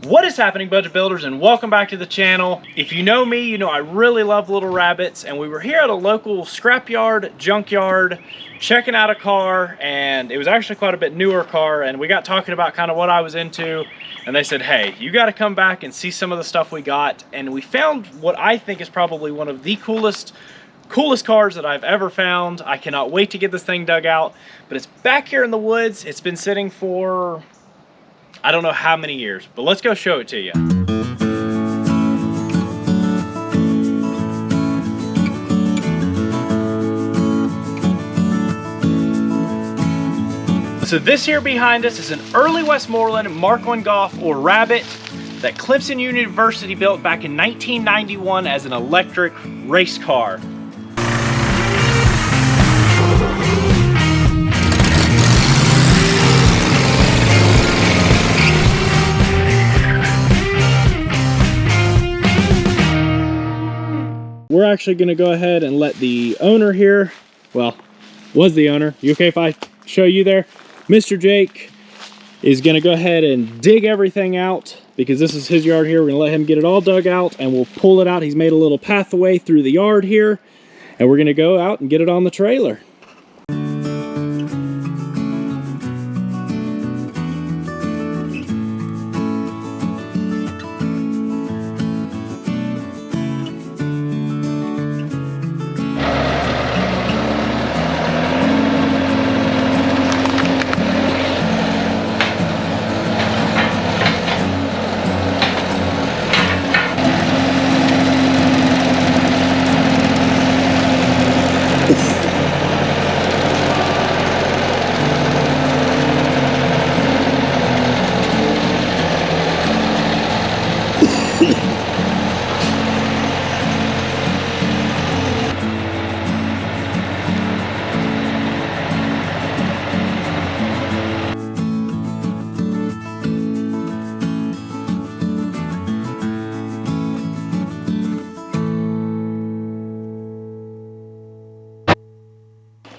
What is happening, budget builders, and welcome back to the channel. If you know me, you know I really love little rabbits, and we were here at a local scrapyard, junkyard, checking out a car, and it was actually quite a bit newer car, and we got talking about kind of what I was into, and they said, hey, you got to come back and see some of the stuff we got, and we found what I think is probably one of the coolest cars that I've ever found. I cannot wait to get this thing dug out, but it's back here in the woods. It's been sitting for I don't know how many years, but let's go show it to you. So this here behind us is an early Westmoreland Mk1 Golf or Rabbit that Clemson University built back in 1991 as an electric race car. We're actually going to go ahead and let the owner here, well, was the owner. You okay if I show you there? Mr. Jake is going to go ahead and dig everything out because this is his yard here. We're going to let him get it all dug out and we'll pull it out. He's made a little pathway through the yard here and we're going to go out and get it on the trailer.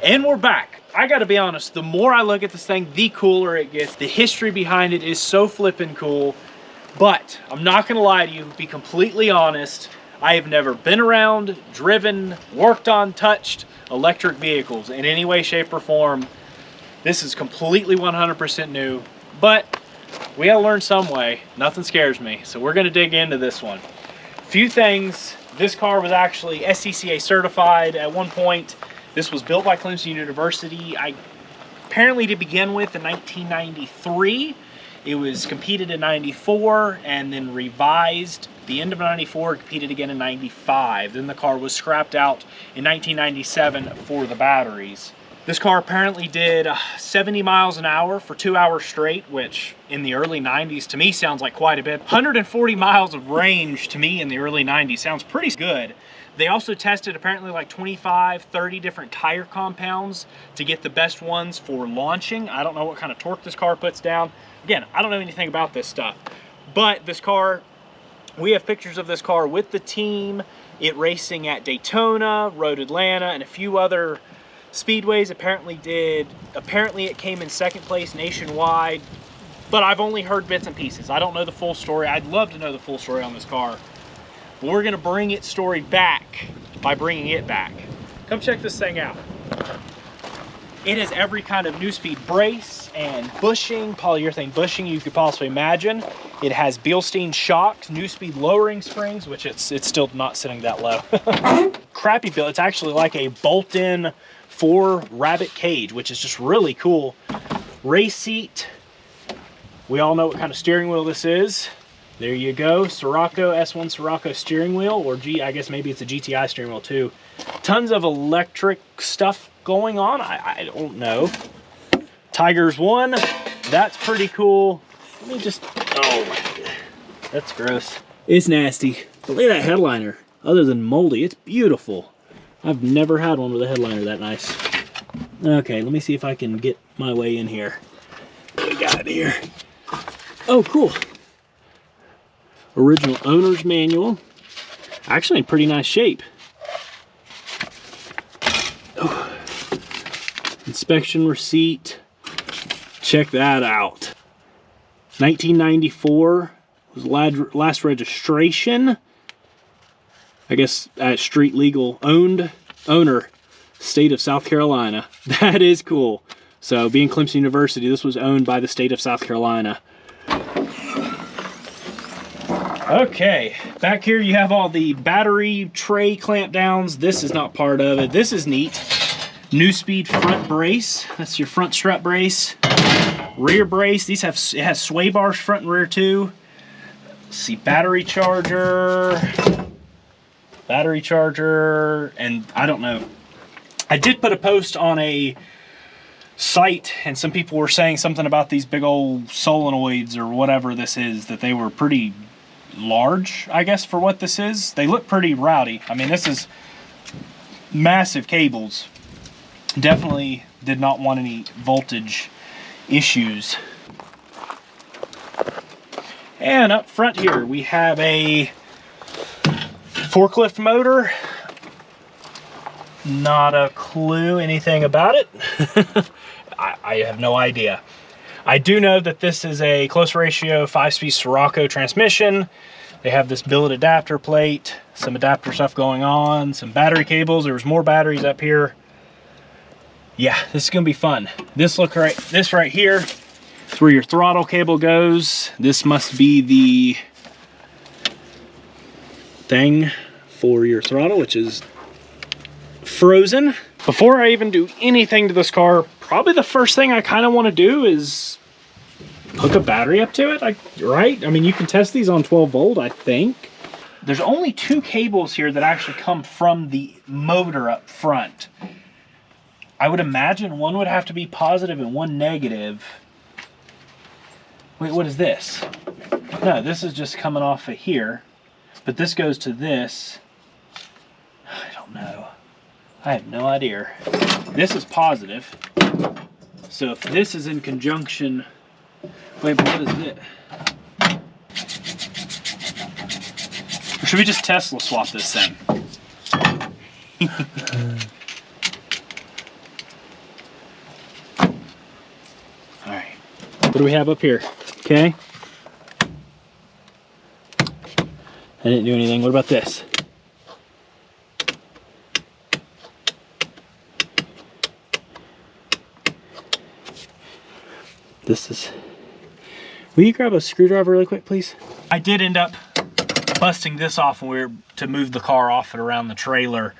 And we're back. I gotta be honest, the more I look at this thing, the cooler it gets. The history behind it is so flippin' cool. But I'm not gonna lie to you, be completely honest, I have never been around, driven, worked on, touched electric vehicles in any way, shape, or form. This is completely 100% new, but we gotta learn some way. Nothing scares me, so we're gonna dig into this one. Few things. This car was actually SCCA certified at one point. This was built by Clemson University, apparently to begin with in 1993. It was competed in 94 and then revised the end of 94, competed again in 95. Then the car was scrapped out in 1997 for the batteries. This car apparently did 70 miles an hour for 2 hours straight, which in the early 90s to me sounds like quite a bit. 140 miles of range to me in the early 90s sounds pretty good. They also tested apparently like 25, 30 different tire compounds to get the best ones for launching. I don't know what kind of torque this car puts down. Again, I don't know anything about this stuff. But this car, we have pictures of this car with the team, it racing at Daytona, Road Atlanta, and a few other speedways. Apparently it came in second place nationwide, but I've only heard bits and pieces. I don't know the full story. I'd love to know the full story on this car. But we're gonna bring its story back by bringing it back. Come check this thing out. It has every kind of new speed brace and bushing, polyurethane bushing you could possibly imagine. It has Bilstein shocks, new speed lowering springs, which it's still not sitting that low. Crappy build. It's actually like a bolt-in 4 rabbit cage, which is just really cool. Race seat. We all know what kind of steering wheel this is. There you go, Sirocco, S1 Sirocco steering wheel, or I guess maybe it's a GTI steering wheel too. Tons of electric stuff going on, I don't know. Tigers 1, that's pretty cool. Let me just, oh my God, that's gross. It's nasty, but look at that headliner. Other than moldy, it's beautiful. I've never had one with a headliner that nice. Okay, let me see if I can get my way in here. What do we got here? Oh, cool. Original owner's manual. Actually in pretty nice shape. Oh. Inspection receipt. Check that out. 1994 was last registration. I guess at street legal owner, state of South Carolina. That is cool. So being Clemson University, this was owned by the state of South Carolina. Okay, back here you have all the battery tray clamp downs. This is not part of it. This is neat. New Speed front brace. That's your front strut brace. Rear brace. It has sway bars front and rear too. Let's see, battery charger, and I don't know. I did put a post on a site, and some people were saying something about these big old solenoids or whatever this is, that they were pretty large, I guess, for what this is. They look pretty rowdy. I mean, this is massive cables. Definitely did not want any voltage issues. And up front here we have a forklift motor. Not a clue anything about it. I have no idea. I do know that this is a close ratio 5-speed Sirocco transmission. They have this billet adapter plate, some adapter stuff going on, some battery cables. There was more batteries up here. Yeah, this is gonna be fun. This right here is where your throttle cable goes. This must be the thing for your throttle, which is frozen. Before I even do anything to this car, probably the first thing I kind of want to do is hook a battery up to it, right? I mean, you can test these on 12 volt, I think. There's only 2 cables here that actually come from the motor up front. I would imagine one would have to be positive and one negative. Wait, what is this? No, this is just coming off of here, but this goes to this. I don't know. I have no idea. This is positive. So if this is in conjunction, wait, but what is it? Or should we just Tesla swap this thing? All right. What do we have up here? Okay. I didn't do anything. What about this? This is... Will you grab a screwdriver really quick, please? I did end up busting this off when we were to move the car off and around the trailer.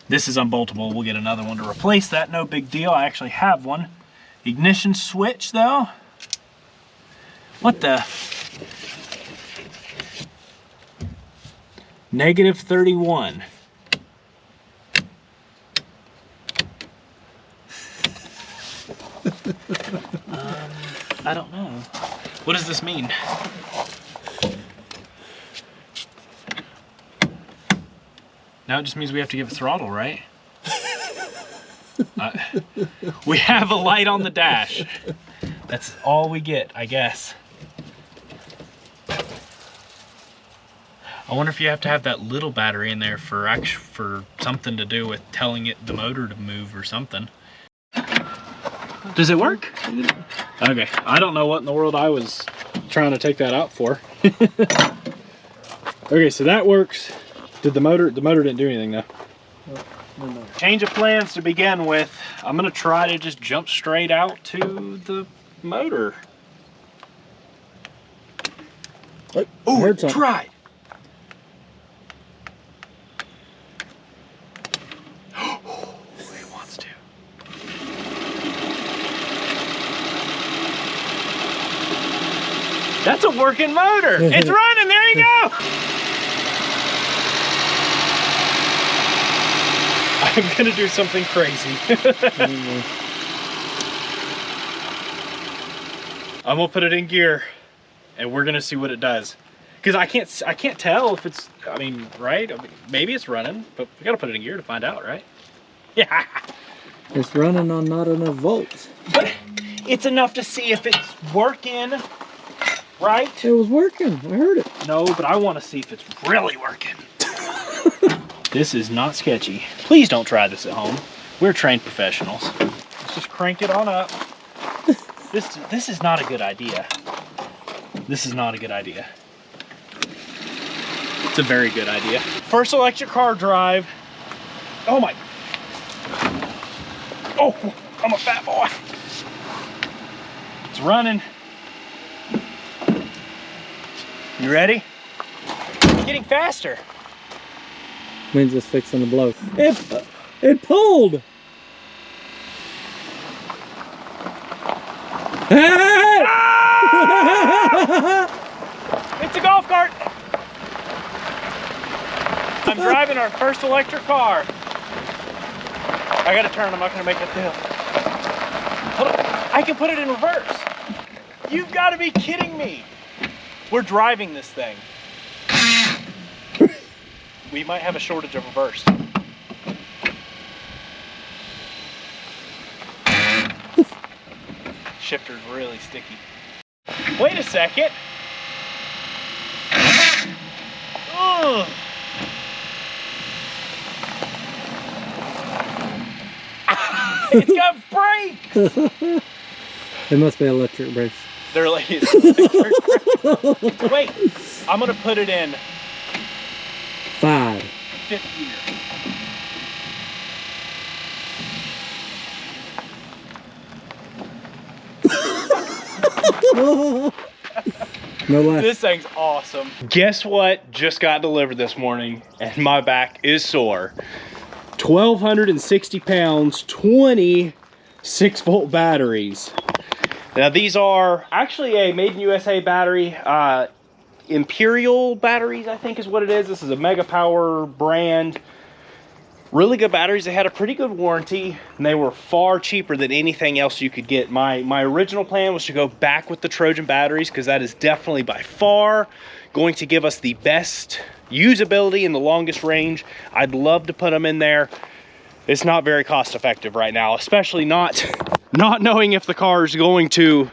This is unboltable. We'll get another one to replace that. No big deal. I actually have one. Ignition switch, though. What the? Negative 31. I don't know. What does this mean? Now it just means we have to give it throttle, right? We have a light on the dash. That's all we get, I guess. I wonder if you have to have that little battery in there for something to do with telling it the motor to move or something. Does it work? Okay, I don't know what in the world I was trying to take that out for. Okay, so that works. Did the motor didn't do anything though. No. Change of plans to begin with. I'm gonna try to just jump straight out to the motor. Oh, it tried. He wants to. That's a working motor. It's running. There you go. I'm gonna do something crazy. I'm gonna put it in gear, and we're gonna see what it does. Because I can't tell if it's. I mean, right? I mean, maybe it's running, but we gotta put it in gear to find out, right? Yeah. It's running on not enough volts. But it's enough to see if it's working, right? It was working. I heard it. No, but I want to see if it's really working. This is not sketchy. Please don't try this at home. We're trained professionals. Let's just crank it on up. This is not a good idea. This is not a good idea. It's a very good idea. First electric car drive. Oh my. Oh, I'm a fat boy. It's running. You ready? It's getting faster. Wind's just fixing to blow. It pulled! Hey! Ah! It's a golf cart. I'm driving our first electric car. I gotta turn, I'm not gonna make it hill. Hold on. I can put it in reverse. You've gotta be kidding me. We're driving this thing. We might have a shortage of reverse. Shifter's really sticky. Wait a second. Ugh. It's got brakes. It must be electric brakes. They're like electric. Wait, I'm gonna put it in 5. fifth gear. No laugh. This thing's awesome. Guess what just got delivered this morning and my back is sore. 1,260 pounds, 20 6-volt batteries. Now these are actually a made in USA battery. Imperial batteries, I think is what it is. This is a Mega Power brand. Really good batteries. They had a pretty good warranty and they were far cheaper than anything else you could get. My original plan was to go back with the Trojan batteries because that is definitely by far going to give us the best usability and the longest range. I'd love to put them in there. It's not very cost effective right now, especially not knowing if the car is going to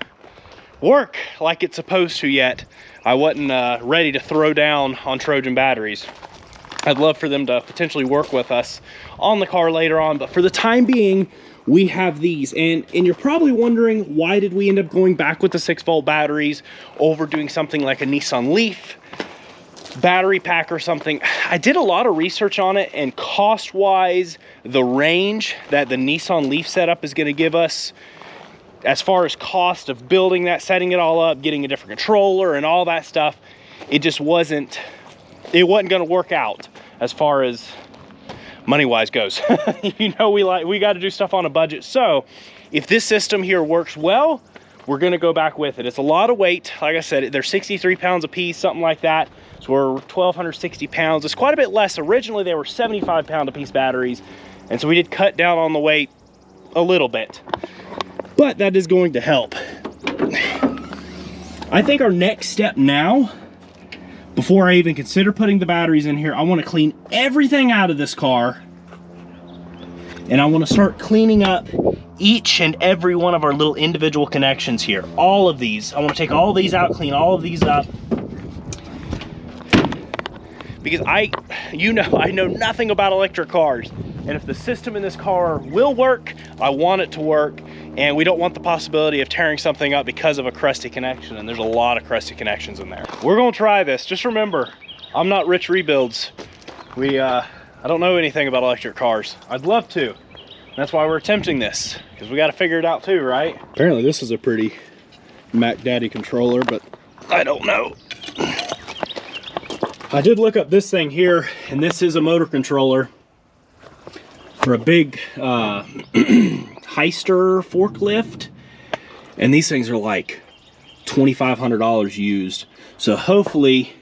work like it's supposed to yet. I wasn't ready to throw down on Trojan batteries. I'd love for them to potentially work with us on the car later on, but for the time being, we have these. And you're probably wondering, why did we end up going back with the 6-volt batteries over doing something like a Nissan Leaf battery pack or something? I did a lot of research on it, and cost-wise, the range that the Nissan Leaf setup is gonna give us, as far as cost of building that, setting it all up, getting a different controller and all that stuff, it just wasn't gonna work out as far as money-wise goes. You know, we got to do stuff on a budget. So if this system here works well, we're gonna go back with it. It's a lot of weight. Like I said, they're 63 pounds a piece, something like that. So we're 1,260 pounds. It's quite a bit less. Originally they were 75 pound a piece batteries, and so we did cut down on the weight a little bit, but that is going to help. I think our next step now, before I even consider putting the batteries in here, I want to clean everything out of this car, and I want to start cleaning up each and every one of our little individual connections here. All of these. I want to take all these out, clean all of these up, because I know nothing about electric cars, and if the system in this car will work, I want it to work, and we don't want the possibility of tearing something up because of a crusty connection, and there's a lot of crusty connections in there. We're gonna try this. Just remember, I'm not Rich Rebuilds. I don't know anything about electric cars. I'd love to. That's why we're attempting this, because we got to figure it out too, right? Apparently this is a pretty Mac Daddy controller, but I don't know. I did look up this thing here, and this is a motor controller for a big Heister forklift, and these things are like $2,500 used. So hopefully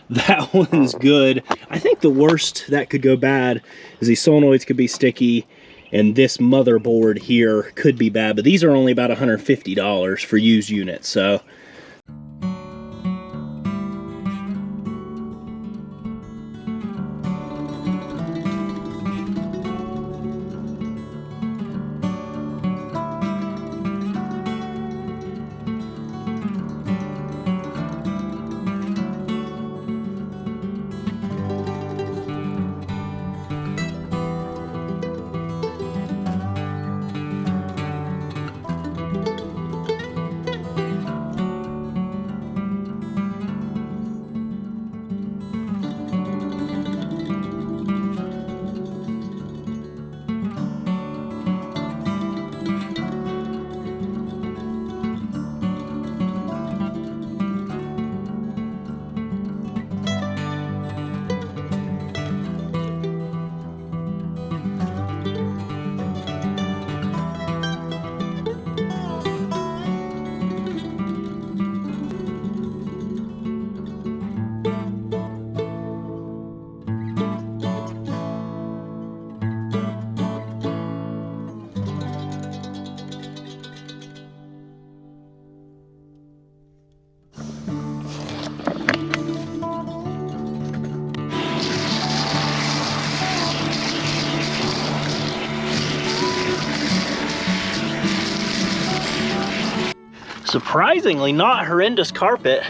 that one's good. I think the worst that could go bad is these solenoids could be sticky, and this motherboard here could be bad, but these are only about $150 for used units. So Surprisingly not horrendous carpet.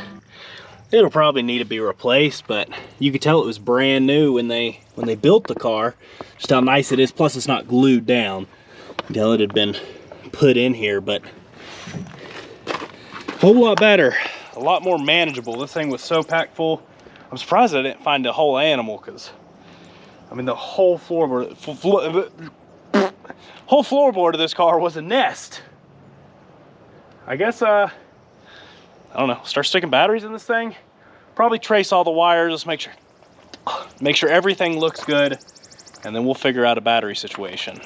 It'll probably need to be replaced, but you could tell it was brand new when they built the car. Just how nice it is. Plus it's not glued down. You can tell it had been put in here, but a whole lot better. A lot more manageable. This thing was so packed full. I'm surprised I didn't find a whole animal, because I mean the whole floorboard of this car was a nest. I guess I don't know, start sticking batteries in this thing. Probably trace all the wires, just make sure everything looks good, and then we'll figure out a battery situation.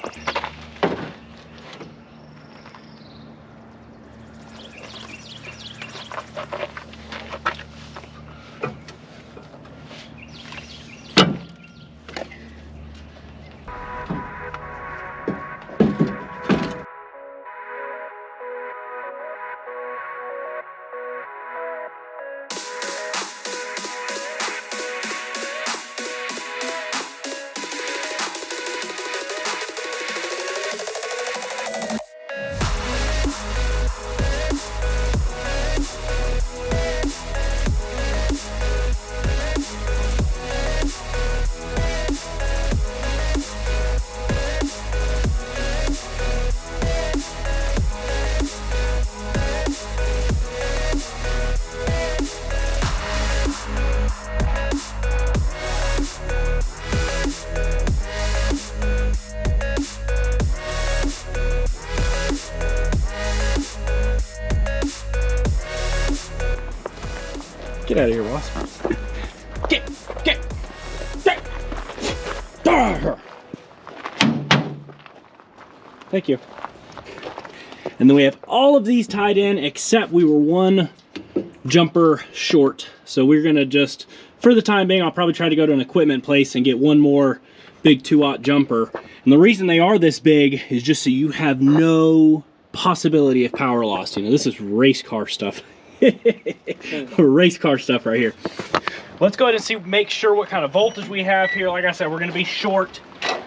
Get out of here, Wasp. Get. Thank you. And then we have all of these tied in, except we were one jumper short. So we're gonna just, for the time being, I'll probably try to go to an equipment place and get one more big 2-aught jumper. And the reason they are this big is just so you have no possibility of power loss. You know, this is race car stuff. Race car stuff right here. Let's go ahead and make sure what kind of voltage we have here. Like I said, we're going to be short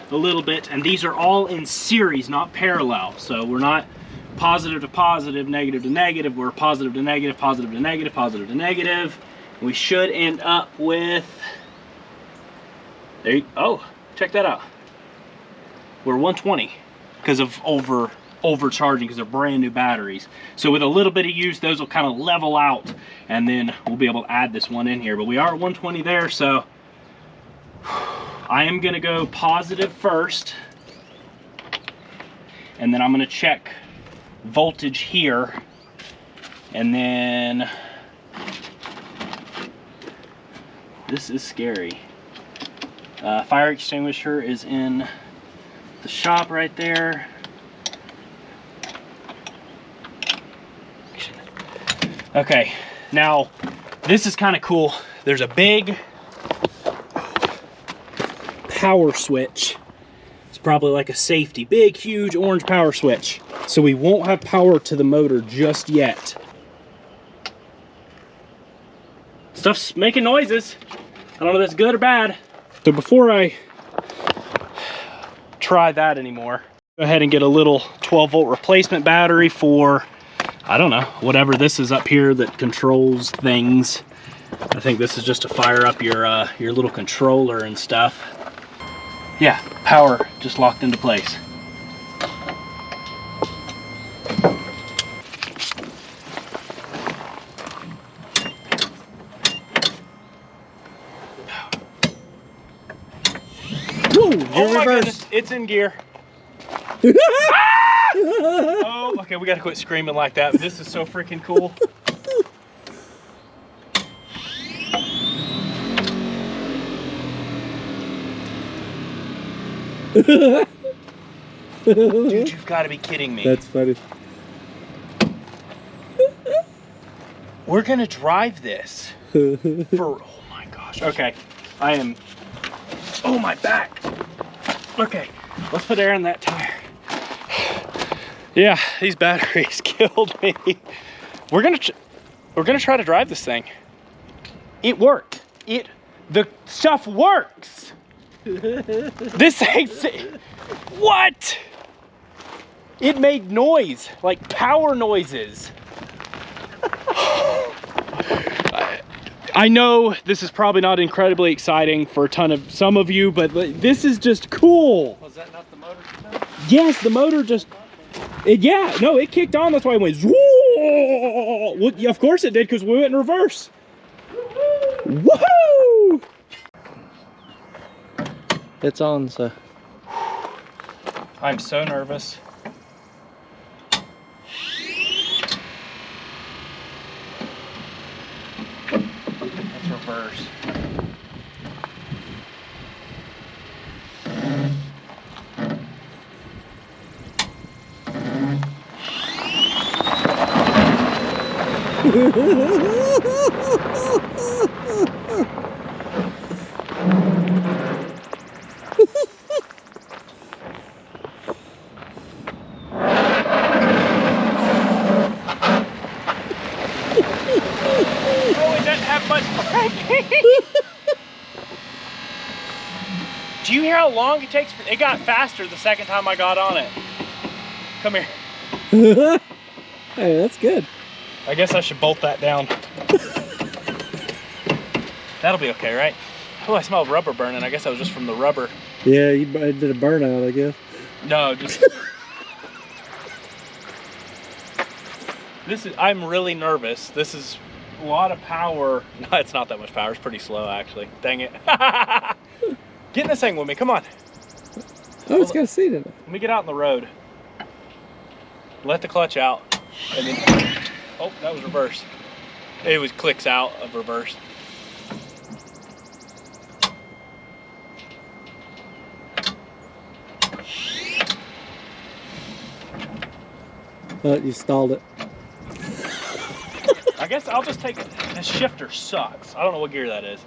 a little bit, and these are all in series, not parallel. So we're not positive to positive, negative to negative. We're positive to negative, positive to negative, positive to negative. We should end up with, oh, check that out. We're 120 because of overcharging, because they're brand new batteries. So with a little bit of use, those will kind of level out, and then we'll be able to add this one in here. But we are at 120 there, so I am gonna go positive first, and then I'm gonna check voltage here, and then this is scary. Fire extinguisher is in the shop right there. Okay, now this is kind of cool. There's a big power switch. It's probably like a safety, big, huge orange power switch. So we won't have power to the motor just yet. Stuff's making noises. I don't know if that's good or bad. So before I try that anymore, go ahead and get a little 12-volt replacement battery for, I don't know, whatever this is up here that controls things. I think this is just to fire up your little controller and stuff. Yeah, power just locked into place. Whoa, oh my goodness, it's in gear. Oh, okay, we gotta quit screaming like that. This is so freaking cool. Dude, you've got to be kidding me. That's funny. We're gonna drive this for, oh my gosh. Okay, I am, oh my back. Okay, let's put air in that tire. Yeah, these batteries killed me. We're gonna try to drive this thing. It worked. The stuff works. This ain't, what? It made noise, like power noises. I know this is probably not incredibly exciting for some of you, but this is just cool. Was that not the motor? Yes, the motor just, yeah, no, it kicked on. That's why it went, well, yeah, of course it did, because we went in reverse. Woohoo! It's on, so. I'm so nervous. Let's reverse. Do you hear how long it takes? It got faster the second time I got on it. Come here. Hey, that's good. I guess I should bolt that down. That'll be okay, right? Oh, I smell rubber burning. I guess that was just from the rubber. Yeah, you did a burnout, I guess. No, just... I'm really nervous. This is a lot of power. No, it's not that much power. It's pretty slow, actually. Dang it. Get in this thing with me. Come on. Oh, it's got a seat in it. Let me get out in the road. Let the clutch out. And then... Oh, that was reverse. It was clicks out of reverse. Oh, you stalled it. I guess I'll just take it. This shifter sucks. I don't know what gear that is.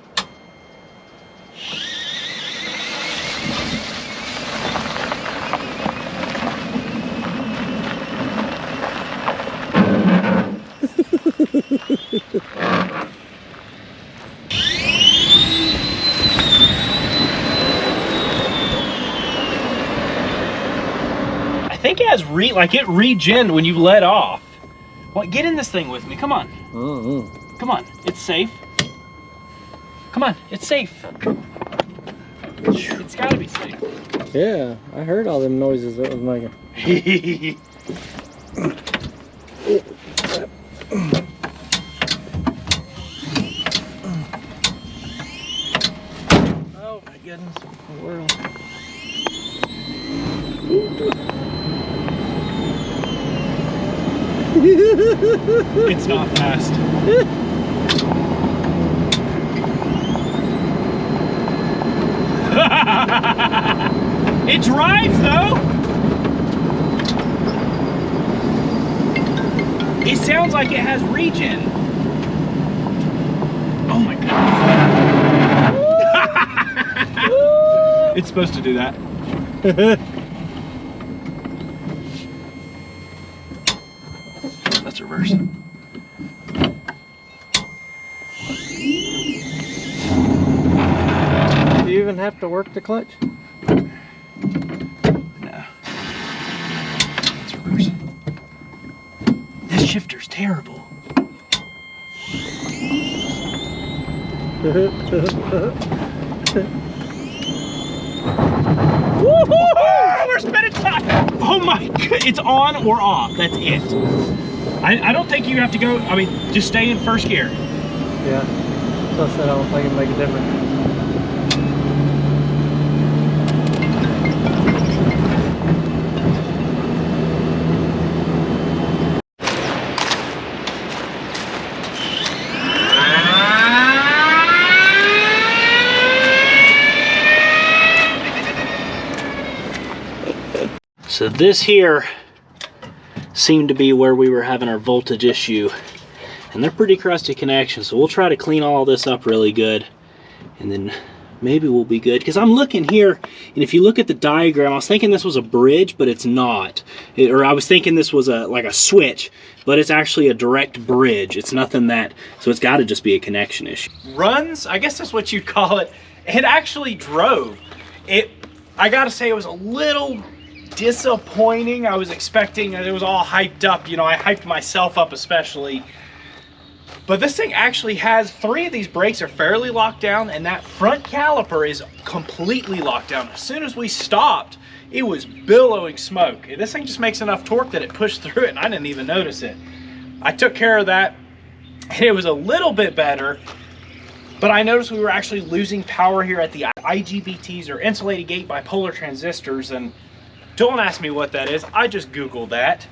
I think it has it regened when you let off. What? Get in this thing with me. Come on. Come on. It's safe. Come on. It's safe. It's got to be safe. Yeah, I heard all them noises that was making. Oh my goodness. The world. It's not fast. It drives though. It sounds like it has regen. Oh my god. It's supposed to do that. Let's reverse. Do you even have to work the clutch? No. Let's reverse. This shifter's terrible. Woohoo! We're spinning time! Oh my god, it's on or off, that's it. I don't think you have to go, I mean, just stay in first gear. Yeah, so I said I don't think it'd make a difference. So this here seemed to be where we were having our voltage issue, and they're pretty crusty connections, so we'll try to clean all this up really good, and then maybe we'll be good. Because I'm looking here, and if you look at the diagram, I was thinking this was a bridge, but it's not. Or I was thinking this was like a switch, but it's actually a direct bridge. It's nothing that, so it's got to just be a connection issue. Runs, I guess that's what you'd call it. It actually drove. I gotta say, it was a little disappointing. I was expecting, it was all hyped up, you know, I hyped myself up especially. But this thing actually has 3 of these brakes are fairly locked down, and that front caliper is completely locked down. As soon as we stopped, it was billowing smoke. This thing just makes enough torque that it pushed through it, and I didn't even notice it. I took care of that, and it was a little bit better, but I noticed we were actually losing power here at the IGBTs, or insulated gate bipolar transistors, and don't ask me what that is. I just Googled that.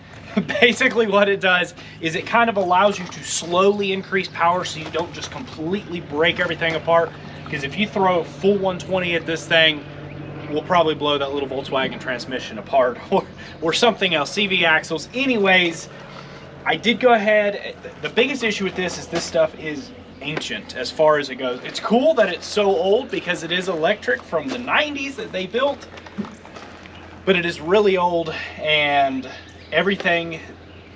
Basically what it does is it kind of allows you to slowly increase power so you don't just completely break everything apart. Because if you throw full 120 at this thing, we'll probably blow that little Volkswagen transmission apart or something else, CV axles. Anyways, I did go ahead. The biggest issue with this is this stuff is ancient as far as it goes. It's cool that it's so old because it is electric from the 90s that they built, but it is really old and everything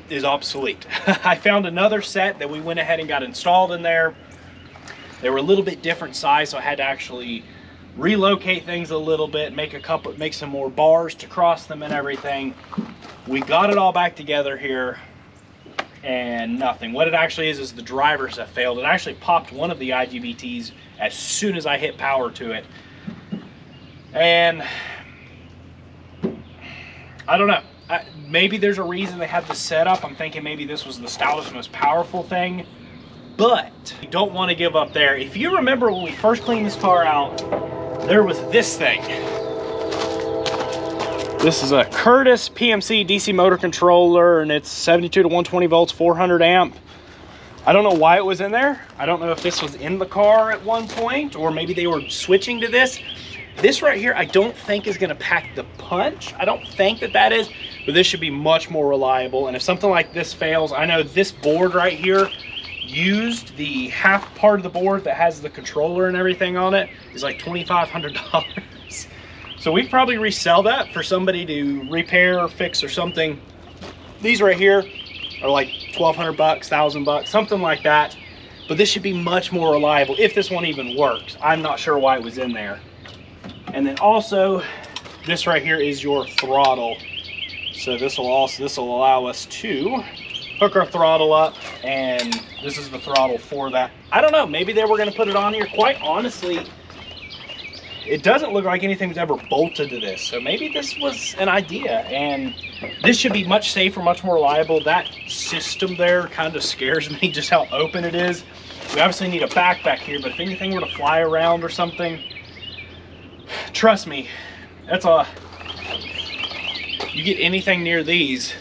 is obsolete. I found another set that we went ahead and got installed in there. They were a little bit different size, so I had to actually relocate things a little bit, make some more bars to cross them and everything. We got it all back together here and nothing. What it actually is the drivers have failed. It actually popped one of the IGBTs as soon as I hit power to it. And I don't know. Maybe there's a reason they had this set up. I'm thinking maybe this was the stoutest, most powerful thing, but you don't want to give up there. If you remember when we first cleaned this car out, there was this thing. This is a Curtis PMC DC motor controller, and it's 72 to 120 volts, 400 amp. I don't know why it was in there. I don't know if this was in the car at one point, or maybe they were switching to this. This right here, I don't think is gonna pack the punch. I don't think that is, but this should be much more reliable. And if something like this fails, I know this board right here used, the half part of the board that has the controller and everything on it is like $2,500. So we probably resell that for somebody to repair or fix or something. These right here are like 1,200 bucks, 1,000 bucks, something like that. But this should be much more reliable if this one even works. I'm not sure why it was in there. And then also, this right here is your throttle. So this will allow us to hook our throttle up, and this is the throttle for that. I don't know, maybe they were gonna put it on here. Quite honestly, it doesn't look like anything was ever bolted to this. So maybe this was an idea, and this should be much safer, much more reliable. That system there kind of scares me, just how open it is. We obviously need a back here, but if anything were to fly around or something, trust me, you get anything near these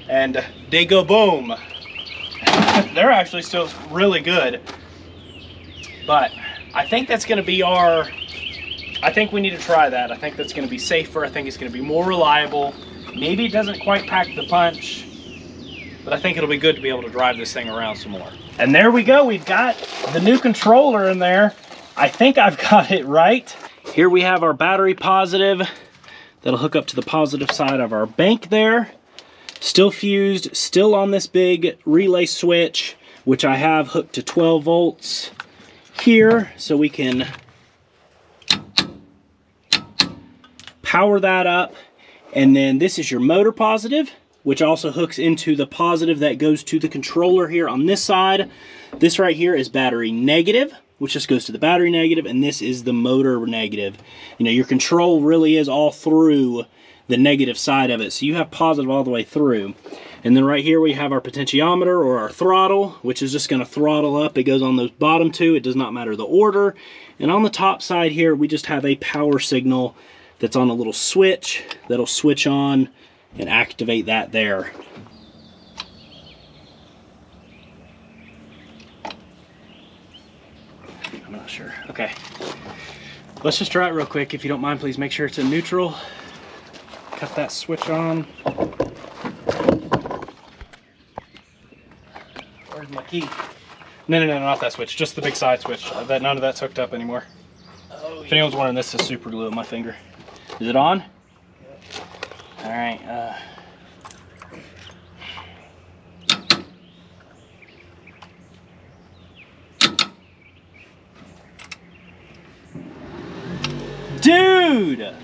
and they go boom. They're actually still really good, but I think that's going to be I think we need to try that. I think that's going to be safer. I think it's going to be more reliable. Maybe it doesn't quite pack the punch, but I think it'll be good to be able to drive this thing around some more. And there we go. We've got the new controller in there. I think I've got it right. Here we have our battery positive. That'll hook up to the positive side of our bank there. Still fused, still on this big relay switch, which I have hooked to 12 volts here, so we can power that up. And then this is your motor positive, which also hooks into the positive that goes to the controller here on this side. This right here is battery negative, which just goes to the battery negative, and this is the motor negative. You know, your control really is all through the negative side of it, so you have positive all the way through. And then right here we have our potentiometer, or our throttle, which is just going to throttle up. It goes on those bottom two. It does not matter the order. And on the top side here, we just have a power signal that's on a little switch that'll switch on and activate that there. I'm not sure. Okay. Let's just try it real quick. If you don't mind, please make sure it's in neutral. Cut that switch on. Where's my key? No, not that switch. Just the big side switch. None of that's hooked up anymore. Oh, if anyone's wondering, this is super glue on my finger. Is it on? Yep. All right. Dude!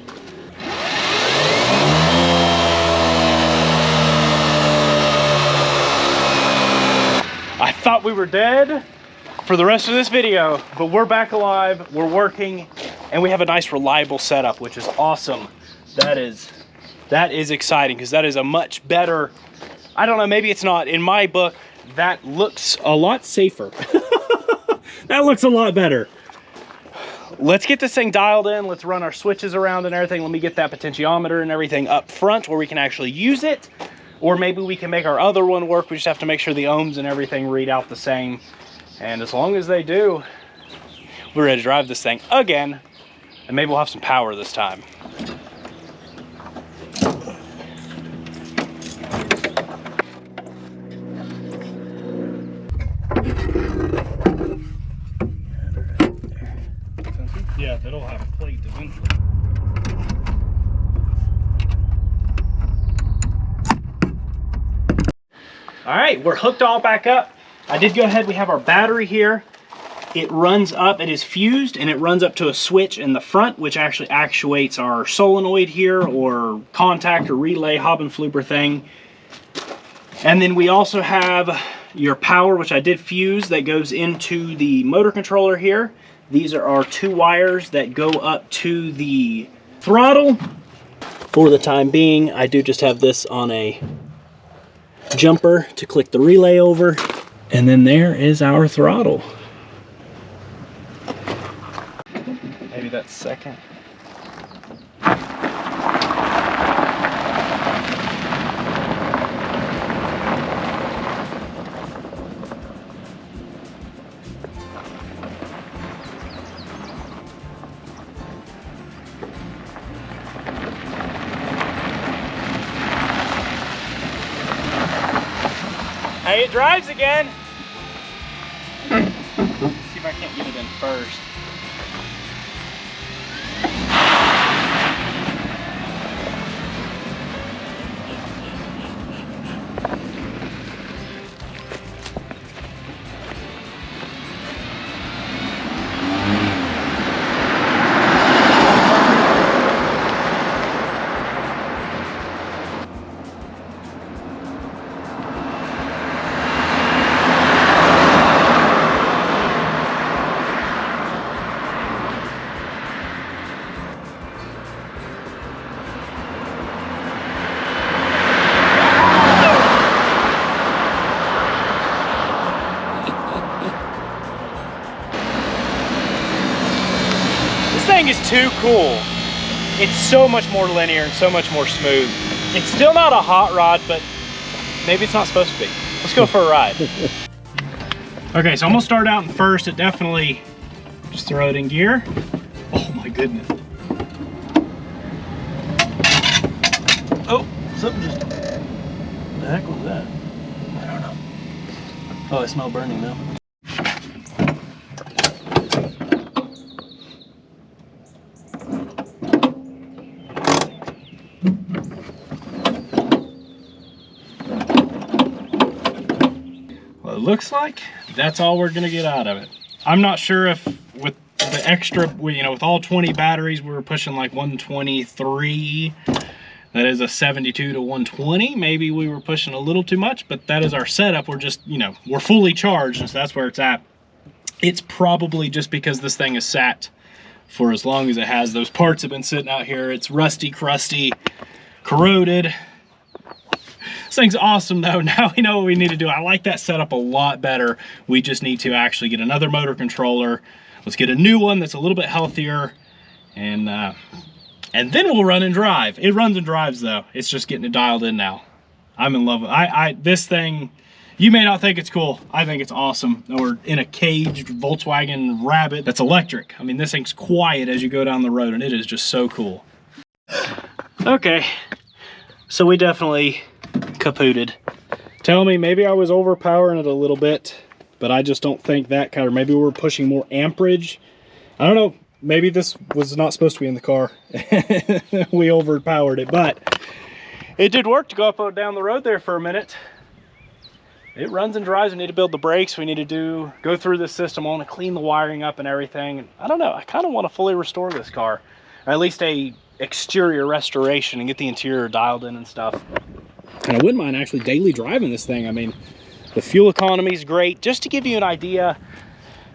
I thought we were dead for the rest of this video, but we're back alive, we're working, and we have a nice reliable setup, which is awesome. That is exciting, because that is a much better, I don't know, maybe it's not, in my book, that looks a lot safer. That looks a lot better. Let's get this thing dialed in. Let's run our switches around and everything. Let me get that potentiometer and everything up front where we can actually use it. Or maybe we can make our other one work. We just have to make sure the ohms and everything read out the same. And as long as they do, we're ready to drive this thing again. And maybe we'll have some power this time. Yeah, that'll have a plate eventually. All right, we're hooked all back up. I did go ahead, we have our battery here. It runs up, it is fused, and it runs up to a switch in the front, which actually actuates our solenoid here, or contact or relay hob and flooper thing. And then we also have your power, which I did fuse, that goes into the motor controller here. These are our 2 wires that go up to the throttle. For the time being, I do just have this on a jumper to click the relay over. And then there is our throttle. Maybe that's second. Hey, it drives again. Let's see if I can't get it in first. Thing is too cool. It's so much more linear and so much more smooth. It's still not a hot rod, but maybe it's not supposed to be. Let's go for a ride. Okay, so I'm gonna start out in first. It definitely, just throw it in gear. Oh my goodness. Oh, something just, what the heck was that? I don't know. Oh, I smell burning now. It looks like that's all we're gonna get out of it. I'm not sure if with the extra, you know, with all 20 batteries, we were pushing like 123. That is a 72 to 120. Maybe we were pushing a little too much, but that is our setup. We're just, you know, we're fully charged, and so that's where it's at. It's probably just because this thing is sat for as long as it has. Those parts have been sitting out here. It's rusty, crusty, corroded. This thing's awesome though. Now we know what we need to do. I like that setup a lot better. We just need to actually get another motor controller. Let's get a new one that's a little bit healthier, and then we'll run and drive. It runs and drives though. It's just getting it dialed in now. I'm in love with it. This thing, you may not think it's cool. I think it's awesome. We're in a caged Volkswagen Rabbit that's electric. I mean, this thing's quiet as you go down the road, and it is just so cool. Okay, so we definitely kapooted. Tell me, maybe I was overpowering it a little bit, but I just don't think that kind of, maybe we're pushing more amperage. I don't know, maybe this was not supposed to be in the car. We overpowered it, but it did work to go up and down the road there for a minute. It runs and drives. We need to build the brakes. We need to go through this system. I want to clean the wiring up and everything. And I don't know, I kind of want to fully restore this car, or at least a exterior restoration, and get the interior dialed in and stuff. And I wouldn't mind actually daily driving this thing. I mean, The fuel economy is great. Just to give you an idea,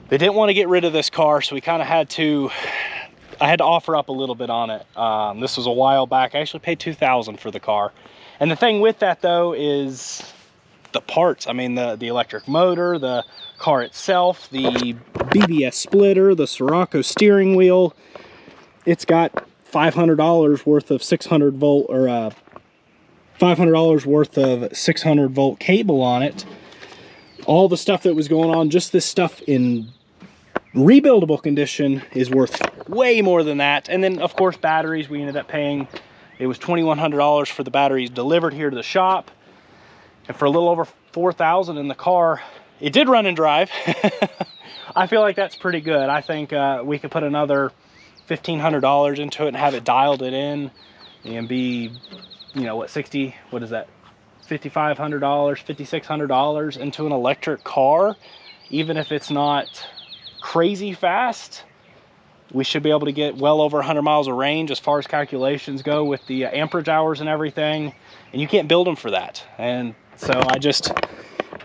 they didn't want to get rid of this car, so we kind of had to, I had to offer up a little bit on it. This was a while back. I actually paid $2,000 for the car. And the thing with that though is the parts. I mean, the electric motor, the car itself, the BBS splitter, the Sirocco steering wheel. It's got $500 worth of 600 volt or $500 worth of 600 volt cable on it. All the stuff that was going on, just this stuff in rebuildable condition is worth way more than that. And then of course batteries, we ended up paying, it was $2,100 for the batteries delivered here to the shop, and for a little over $4,000 in the car. It did run and drive. I feel like that's pretty good. I think we could put another $1,500 into it and have it dialed it in and be, you know, what is that, $5,500, $5,600 into an electric car. Even if it's not crazy fast, we should be able to get well over 100 miles of range as far as calculations go with the amperage hours and everything, and you can't build them for that. And so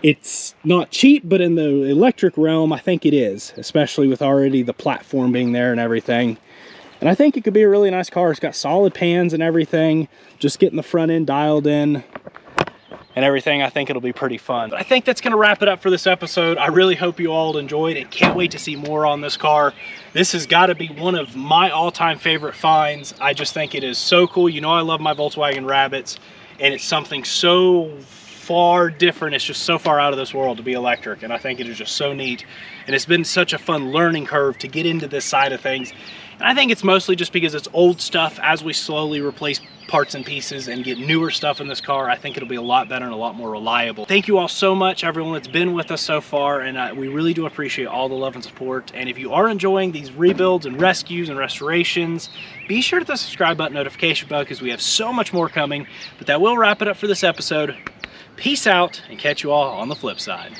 it's not cheap, but in the electric realm, I think it is, especially with already the platform being there and everything. And I think it could be a really nice car. It's got solid pans and everything. Just getting the front end dialed in and everything, I think it'll be pretty fun. But I think that's gonna wrap it up for this episode. I really hope you all enjoyed and can't wait to see more on this car. This has gotta be one of my all-time favorite finds. I just think it is so cool. You know I love my Volkswagen Rabbits, and it's something so far different. It's just so far out of this world to be electric, and I think it is just so neat. And it's been such a fun learning curve to get into this side of things. And I think it's mostly just because it's old stuff. As we slowly replace parts and pieces and get newer stuff in this car, I think it'll be a lot better and a lot more reliable. Thank you all so much, everyone that's been with us so far, and we really do appreciate all the love and support. And if you are enjoying these rebuilds and rescues and restorations, be sure to hit the subscribe button, notification bell, because we have so much more coming. But that will wrap it up for this episode. Peace out, and catch you all on the flip side.